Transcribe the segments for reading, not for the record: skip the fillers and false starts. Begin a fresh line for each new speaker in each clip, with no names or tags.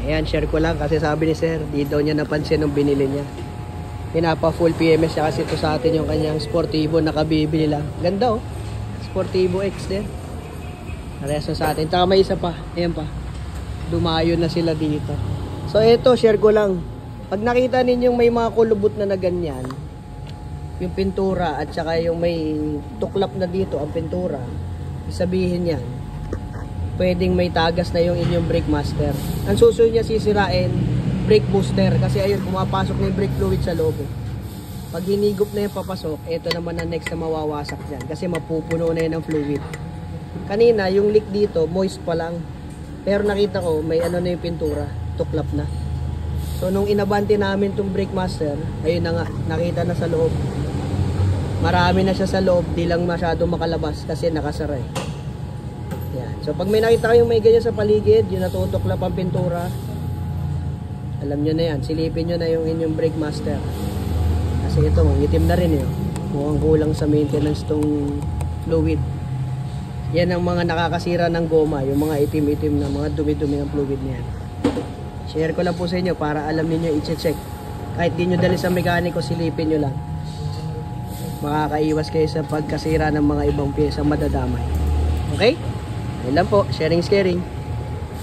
Ayan, share ko lang kasi sabi ni sir, di daw niya napansin nung binili niya. Pinapa full PMS siya kasi ito sa atin yung kanyang Sportivo, nakabibili lang. Ganda oh. Sportivo X din. Nareso sa atin. Tsaka may isa pa. Ayan pa. Dumayo na sila dito. So ito, share ko lang. Pag nakita ninyong may mga kulubot na ganyan, yung pintura at saka yung may tuklap na dito ang pintura, sabihin yan, pwedeng may tagas na yung inyong brake master. Ang susunod niya sisirain, brake booster. Kasi ayun, pumapasok na yung brake fluid sa loob. Pag hinigop na yung papasok, ito naman ang next na mawawasak dyan. Kasi mapupuno na yun ng fluid. Kanina, yung leak dito, moist pa lang. Pero nakita ko, may ano na yung pintura, tuklap na. So, nung inabante namin itong brake master, ayun na nga, nakita na sa loob. Marami na siya sa loob, di lang masyado makalabas kasi nakasara eh. Yan. So, pag may nakita kayong may ganyan sa paligid, yung natutuklap ang pintura, alam nyo na yan, silipin nyo na yung inyong brake master. Kasi ito, itim na rin eh. Mukhang kulang sa maintenance tong fluid. Yan ang mga nakakasira ng goma, yung mga itim-itim na mga dumi-dumi ng fluid niyan. Share ko lang po sa inyo para alam niyo i-check. Kahit di nyo dali sa mekaniko, silipin nyo lang. Makakaiwas kayo sa pagkasira ng mga ibang piyesa madadamay. Okay? Ayun lang po, sharing is caring.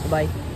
Bye-bye.